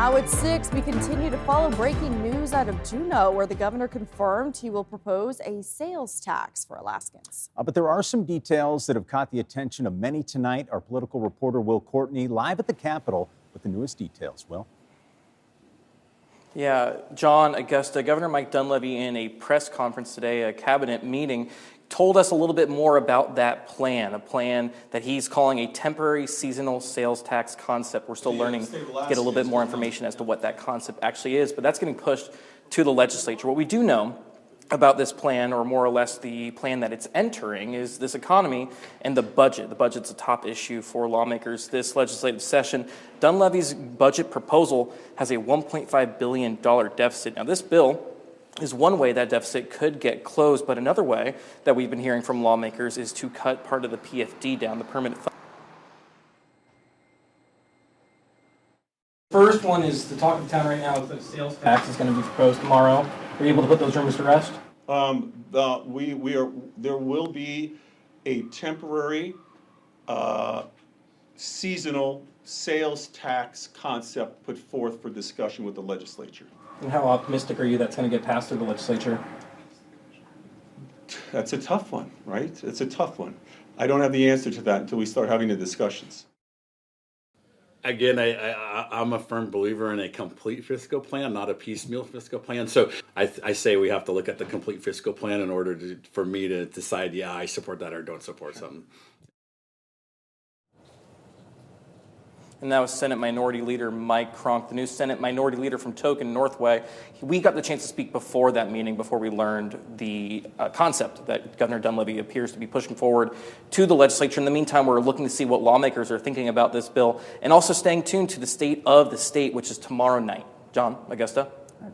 Now at 6, we continue to follow breaking news out of Juneau, where the governor confirmed he will propose a sales tax for Alaskans. But there are some details that have caught the attention of many tonight. Our political reporter Will Courtney live at the Capitol with the newest details. Will? Yeah, John, Augusta, Governor Mike Dunleavy in a press conference today, a cabinet meeting, told us a little bit more about that plan, a plan that he's calling a temporary seasonal sales tax concept. We're still learning to get a little bit more information as to what that concept actually is, but that's getting pushed to the legislature. What we do know about this plan, or more or less the plan that it's entering, is this economy and the budget. The budget's a top issue for lawmakers this legislative session. Dunleavy's budget proposal has a $1.5 billion deficit. Now, this bill is one way that deficit could get closed, but another way that we've been hearing from lawmakers is to cut part of the PFD down, the permanent fund. First one is the talk of the town right now is that sales tax is going to be proposed tomorrow. Are you able to put those rumors to rest? There will be a temporary seasonal sales tax concept put forth for discussion with the legislature. And how optimistic are you that's going to get passed through the legislature? That's a tough one, right? It's a tough one. I don't have the answer to that until we start having the discussions. Again, I'm a firm believer in a complete fiscal plan, not a piecemeal fiscal plan. So I say we have to look at the complete fiscal plan in order for me to decide, yeah, I support that or don't support something. And that was Senate Minority Leader Mike Cronk, the new Senate Minority Leader from Token Northway. We got the chance to speak before that meeting, before we learned the concept that Governor Dunleavy appears to be pushing forward to the legislature. In the meantime, we're looking to see what lawmakers are thinking about this bill, and also staying tuned to the state of the state, which is tomorrow night. John, Augusta.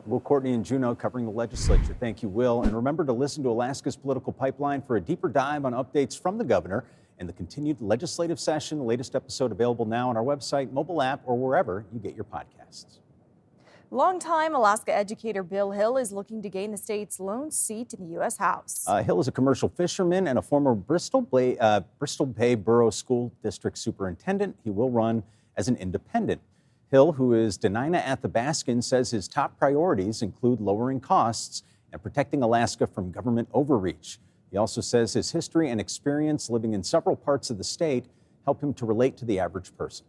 Will Courtney and Juneau covering the legislature. Thank you, Will. And remember to listen to Alaska's Political Pipeline for a deeper dive on updates from the governor and the continued legislative session. The latest episode available now on our website, mobile app, or wherever you get your podcasts. Longtime Alaska educator Bill Hill is looking to gain the state's lone seat in the U.S. House. Hill is a commercial fisherman and a former Bristol Bay Borough School District Superintendent. He will run as an independent. Hill, who is Denina Athabaskan, says his top priorities include lowering costs and protecting Alaska from government overreach. He also says his history and experience living in several parts of the state help him to relate to the average person.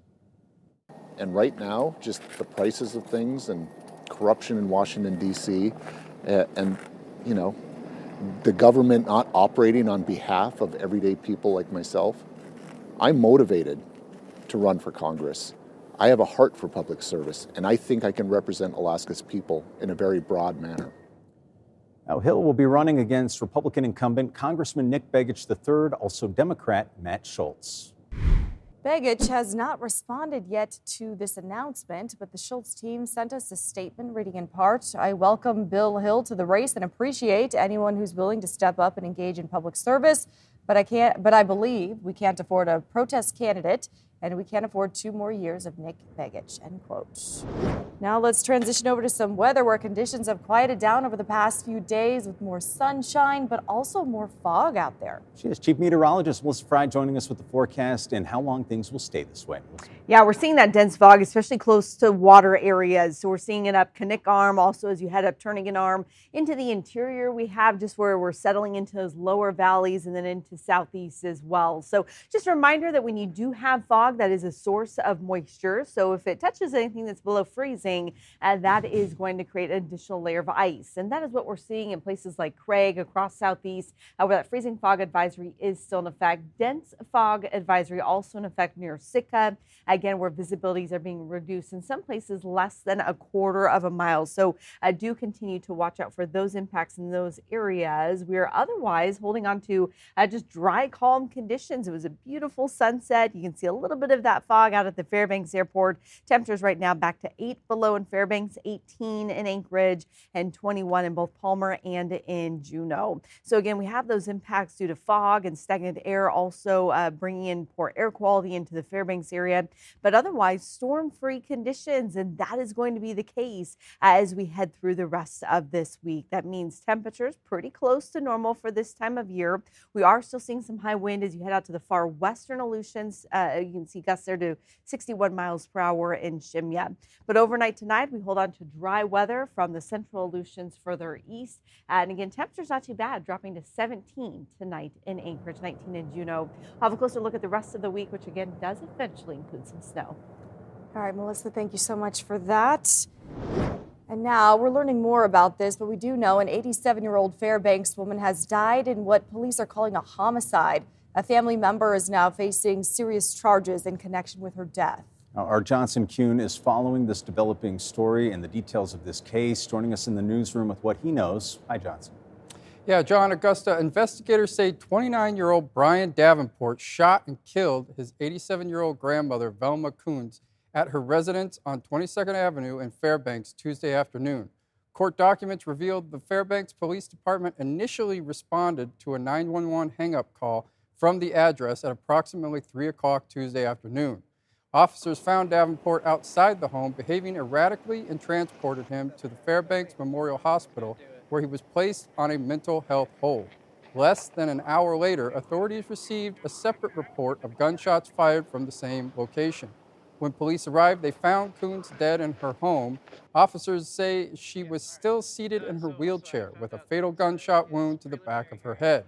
And right now, just the prices of things and corruption in Washington, D.C., and, you know, the government not operating on behalf of everyday people like myself, I'm motivated to run for Congress. I have a heart for public service, and I think I can represent Alaska's people in a very broad manner. Now, Hill will be running against Republican incumbent Congressman Nick Begich III, also Democrat Matt Schultz. Begich has not responded yet to this announcement, but the Schultz team sent us a statement reading in part, "I welcome Bill Hill to the race and appreciate anyone who's willing to step up and engage in public service, but I believe we can't afford a protest candidate, and we can't afford 2 more years of Nick Begich," end quote. Now let's transition over to some weather, where conditions have quieted down over the past few days with more sunshine, but also more fog out there. She is Chief Meteorologist Melissa Fry joining us with the forecast and how long things will stay this way. Melissa. Yeah, we're seeing that dense fog, especially close to water areas. So we're seeing it up Knik Arm, also as you head up Turnagain Arm. Into the interior, we have just where we're settling into those lower valleys and then into southeast as well. So just a reminder that when you do have fog, that is a source of moisture. So if it touches anything that's below freezing, that is going to create an additional layer of ice. And that is what we're seeing in places like Craig, across southeast, where that freezing fog advisory is still in effect. Dense fog advisory also in effect near Sitka, again, where visibilities are being reduced in some places less than a quarter of a mile. So do continue to watch out for those impacts in those areas. We are otherwise holding on to just dry, calm conditions. It was a beautiful sunset. You can see a little bit of that fog out at the Fairbanks airport. Temperatures right now back to 8 below in Fairbanks, 18 in Anchorage, and 21 in both Palmer and in Juneau. So again, we have those impacts due to fog and stagnant air, also bringing in poor air quality into the Fairbanks area, but otherwise storm-free conditions, and that is going to be the case as we head through the rest of this week. That means temperatures pretty close to normal for this time of year. We are still seeing some high wind as you head out to the far western Aleutians. You can see gusts there to 61 miles per hour in Shemya. But overnight tonight, we hold on to dry weather from the central Aleutians further east. And again, temperatures not too bad, dropping to 17 tonight in Anchorage, 19 in Juneau. I'll have a closer look at the rest of the week, which again does eventually include some snow. All right, Melissa, thank you so much for that. And now we're learning more about this, but we do know an 87-year-old Fairbanks woman has died in what police are calling a homicide. A family member is now facing serious charges in connection with her death. Now, our Johnson Kuhn is following this developing story and the details of this case, joining us in the newsroom with what he knows. Hi, Johnson. Yeah, John, Augusta, investigators say 29-year-old Brian Davenport shot and killed his 87-year-old grandmother, Velma Kuhns, at her residence on 22nd Avenue in Fairbanks Tuesday afternoon. Court documents revealed the Fairbanks Police Department initially responded to a 911 hang-up call from the address at approximately 3 o'clock Tuesday afternoon. Officers found Davenport outside the home behaving erratically and transported him to the Fairbanks Memorial Hospital, where he was placed on a mental health hold. Less than an hour later, authorities received a separate report of gunshots fired from the same location. When police arrived, they found Kuhns dead in her home. Officers say she was still seated in her wheelchair with a fatal gunshot wound to the back of her head.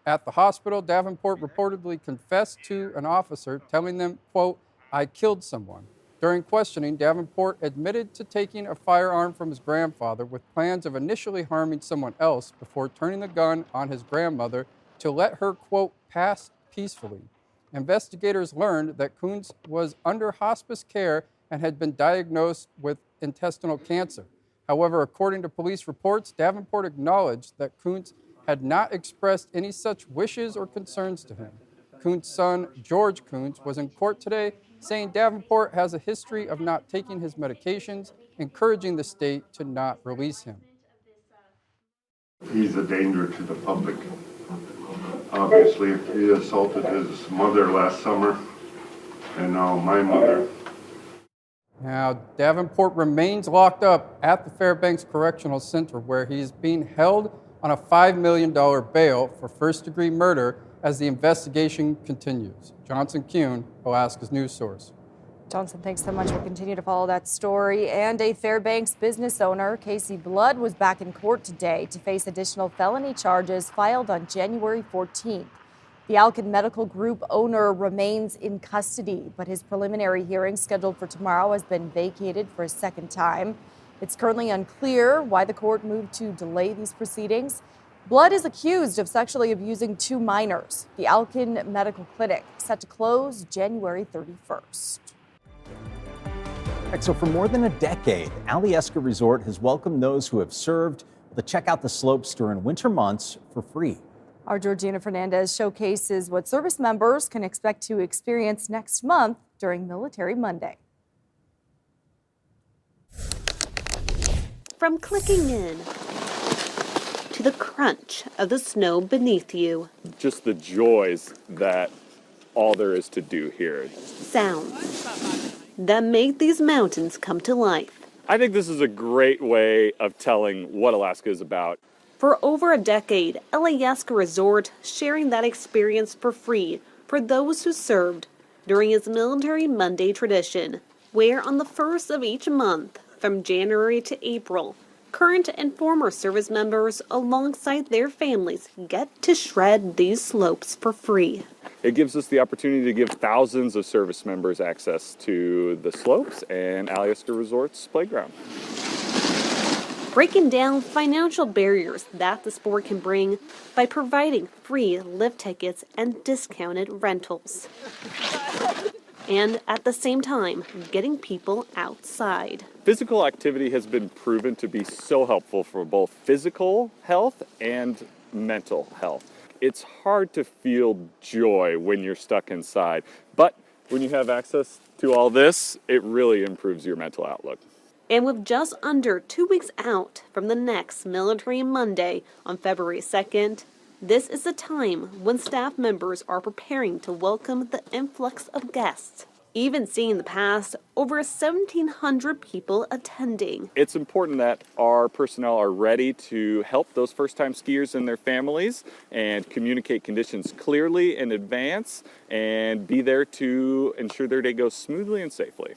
At the hospital, Davenport reportedly confessed to an officer, telling them, quote, "I killed someone." During questioning, Davenport admitted to taking a firearm from his grandfather with plans of initially harming someone else before turning the gun on his grandmother to let her, quote, "pass peacefully." Investigators learned that Kuhns was under hospice care and had been diagnosed with intestinal cancer. However, according to police reports, Davenport acknowledged that Kuhns had not expressed any such wishes or concerns to him. Kuhns' son, George Kuhns, was in court today saying Davenport has a history of not taking his medications, encouraging the state to not release him. He's a danger to the public. Obviously, he assaulted his mother last summer, and now my mother. Now, Davenport remains locked up at the Fairbanks Correctional Center, where he's being held on a $5 million bail for first-degree murder as the investigation continues. Johnson Kuhn, Alaska's news source. Johnson, thanks so much. We'll continue to follow that story. And a Fairbanks business owner, Casey Blood, was back in court today to face additional felony charges filed on January 14th. The Alkin Medical Group owner remains in custody, but his preliminary hearing scheduled for tomorrow has been vacated for a second time. It's currently unclear why the court moved to delay these proceedings. Blood is accused of sexually abusing 2 minors. The Alkin Medical Clinic set to close January 31st. So for more than a decade, Alyeska Resort has welcomed those who have served to check out the slopes during winter months for free. Our Georgina Fernandez showcases what service members can expect to experience next month during Military Monday. From clicking in to the crunch of the snow beneath you. Just the joys that all there is to do here. Sounds that make these mountains come to life. I think this is a great way of telling what Alaska is about. For over a decade, Alyeska Resort sharing that experience for free for those who served during its Military Monday tradition, where on the first of each month, from January to April, current and former service members alongside their families get to shred these slopes for free. It gives us the opportunity to give thousands of service members access to the slopes and Alyeska Resort's playground. Breaking down financial barriers that the sport can bring by providing free lift tickets and discounted rentals. And at the same time, getting people outside. Physical activity has been proven to be so helpful for both physical health and mental health. It's hard to feel joy when you're stuck inside, but when you have access to all this, it really improves your mental outlook. And with just under 2 weeks out from the next Military Monday on February 2nd, this is the time when staff members are preparing to welcome the influx of guests even seeing in the past over 1,700 people attending. It's important that our personnel are ready to help those first-time skiers and their families and communicate conditions clearly in advance and be there to ensure their day goes smoothly and safely.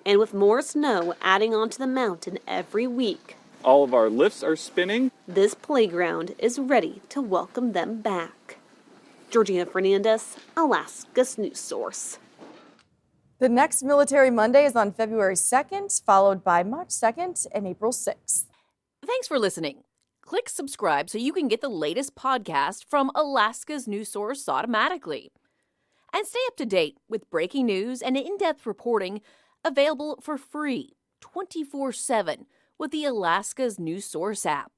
And with more snow adding onto the mountain every week, all of our lifts are spinning. This playground is ready to welcome them back. Georgina Fernandez, Alaska's News Source. The next Military Monday is on February 2nd, followed by March 2nd and April 6th. Thanks for listening. Click subscribe so you can get the latest podcast from Alaska's News Source automatically. And stay up to date with breaking news and in-depth reporting available for free 24/7 with the Alaska's News Source app.